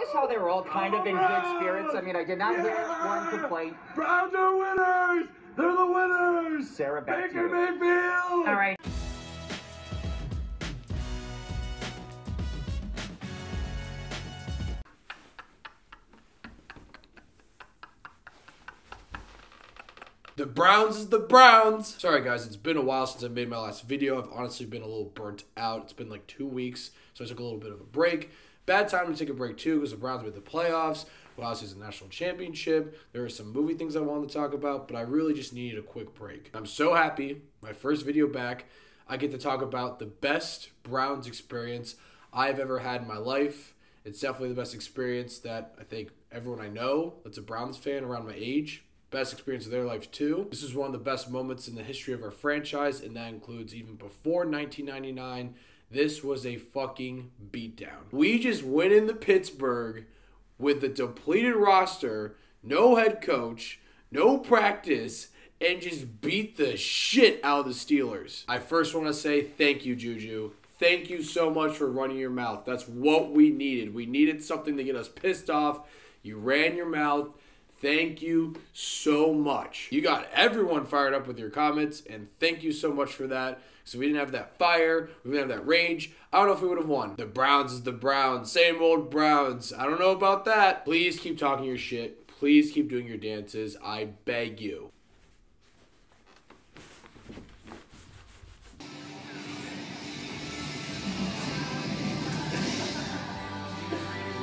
notice how they were all kind of in good spirits? I mean, I did not hear one complaint. Browns are winners! They're the winners! Sarah, back to you. Baker Mayfield! All right. The Browns is the Browns. Sorry guys, it's been a while since I made my last video. I've honestly been a little burnt out. It's been like 2 weeks, so I took a little bit of a break. Bad time to take a break too, because the Browns made the playoffs. Well, it's a national championship. There are some movie things I wanted to talk about, but I really just needed a quick break. I'm so happy. My first video back. I get to talk about the best Browns experience I've ever had in my life. It's definitely the best experience that I think everyone I know that's a Browns fan around my age, best experience of their life too. This is one of the best moments in the history of our franchise, and that includes even before 1999. This was a fucking beatdown. We just went into Pittsburgh with a depleted roster, no head coach, no practice, and just beat the shit out of the Steelers. I first want to say thank you, Juju. Thank you so much for running your mouth. That's what we needed. We needed something to get us pissed off. You ran your mouth. Thank you so much. You got everyone fired up with your comments, and thank you so much for that. So we didn't have that fire, we didn't have that rage. I don't know if we would have won. The Browns is the Browns, same old Browns. I don't know about that. Please keep talking your shit. Please keep doing your dances. I beg you.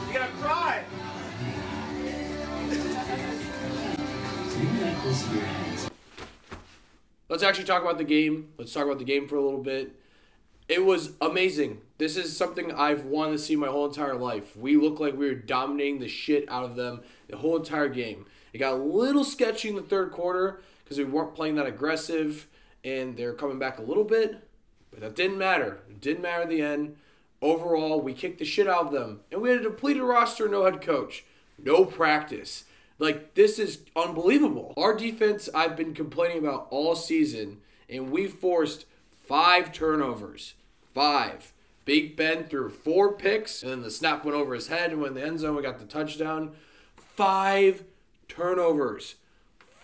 You gotta cry! Let's actually talk about the game. Let's talk about the game for a little bit. It was amazing. This is something I've wanted to see my whole entire life. We looked like we were dominating the shit out of them the whole entire game. It got a little sketchy in the third quarter because we weren't playing that aggressive, and they're coming back a little bit, but that didn't matter. It didn't matter in the end. Overall, we kicked the shit out of them, and we had a depleted roster, no head coach, no practice. Like, this is unbelievable. Our defense, I've been complaining about all season, and we forced 5 turnovers. 5. Big Ben threw 4 picks, and then the snap went over his head, and when the end zone, we got the touchdown. 5 turnovers.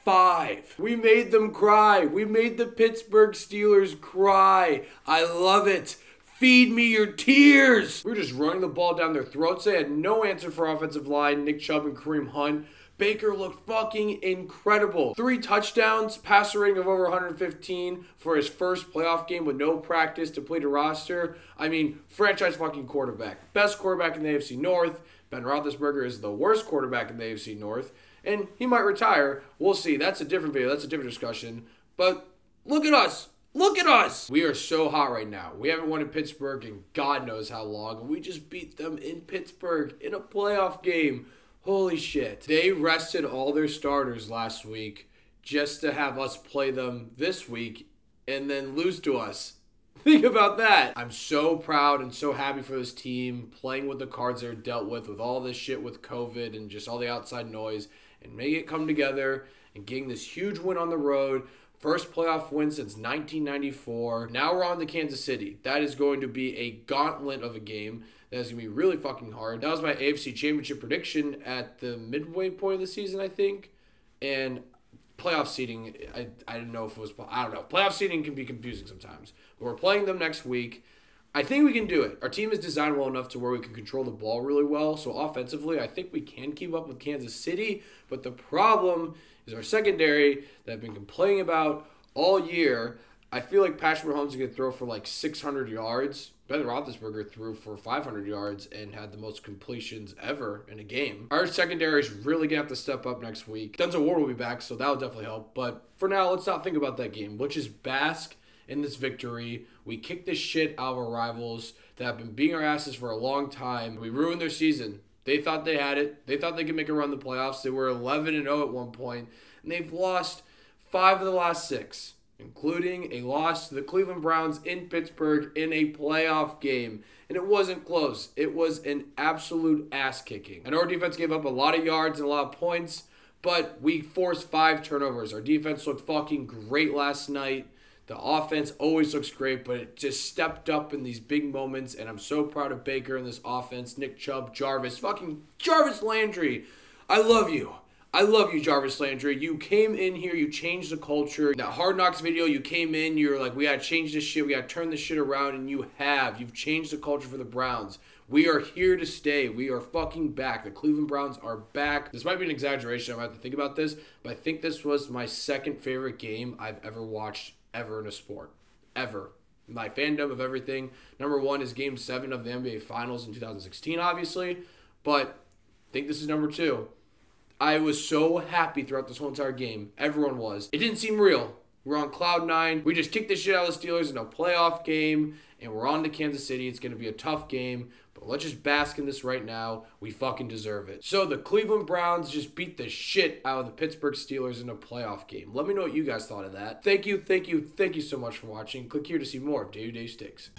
5. We made them cry. We made the Pittsburgh Steelers cry. I love it. Feed me your tears. We were just running the ball down their throats. They had no answer for offensive line. Nick Chubb and Kareem Hunt. Baker looked fucking incredible. 3 touchdowns, passer rating of over 115 for his first playoff game with no practice, depleted roster. I mean, franchise fucking quarterback. Best quarterback in the AFC North. Ben Roethlisberger is the worst quarterback in the AFC North, and he might retire. We'll see. That's a different video. That's a different discussion. But look at us. Look at us. We are so hot right now. We haven't won in Pittsburgh in God knows how long, and we just beat them in Pittsburgh in a playoff game. Holy shit. They rested all their starters last week just to have us play them this week and then lose to us. Think about that. I'm so proud and so happy for this team playing with the cards they're dealt with all this shit with COVID and just all the outside noise, and making it come together and getting this huge win on the road. First playoff win since 1994. Now we're on to Kansas City. That is going to be a gauntlet of a game. That is going to be really fucking hard. That was my AFC Championship prediction at the midway point of the season, I think. And playoff seeding, I didn't know if it was, I don't know. Playoff seeding can be confusing sometimes. But we're playing them next week. I think we can do it. Our team is designed well enough to where we can control the ball really well. So offensively, I think we can keep up with Kansas City. But the problem is our secondary that I've been complaining about all year. I feel like Patrick Mahomes is going to throw for like 600 yards. Ben Roethlisberger threw for 500 yards and had the most completions ever in a game. Our secondary is really going to have to step up next week. Denzel Ward will be back, so that will definitely help. But for now, let's not think about that game. Let's just bask in this victory. We kicked the shit out of our rivals that have been beating our asses for a long time. We ruined their season. They thought they had it. They thought they could make a run in the playoffs. They were 11-0 at one point, and they've lost 5 of the last 6. Including a loss to the Cleveland Browns in Pittsburgh in a playoff game. And it wasn't close. It was an absolute ass-kicking. And our defense gave up a lot of yards and a lot of points, but we forced 5 turnovers. Our defense looked fucking great last night. The offense always looks great, but it just stepped up in these big moments, and I'm so proud of Baker in this offense. Nick Chubb, Jarvis, fucking Jarvis Landry. I love you. I love you, Jarvis Landry. You came in here, you changed the culture. That Hard Knocks video, you came in, you're like, we gotta change this shit, we gotta turn this shit around, and you have. You've changed the culture for the Browns. We are here to stay. We are fucking back. The Cleveland Browns are back. This might be an exaggeration, I might have to think about this, but I think this was my second favorite game I've ever watched ever in a sport. Ever. My fandom of everything. Number one is Game 7 of the NBA Finals in 2016, obviously, but I think this is number 2. I was so happy throughout this whole entire game. Everyone was. It didn't seem real. We're on cloud 9. We just kicked the shit out of the Steelers in a playoff game, and we're on to Kansas City. It's going to be a tough game, but let's just bask in this right now. We fucking deserve it. So the Cleveland Browns just beat the shit out of the Pittsburgh Steelers in a playoff game. Let me know what you guys thought of that. Thank you so much for watching. Click here to see more of Day-to-Day Sticks.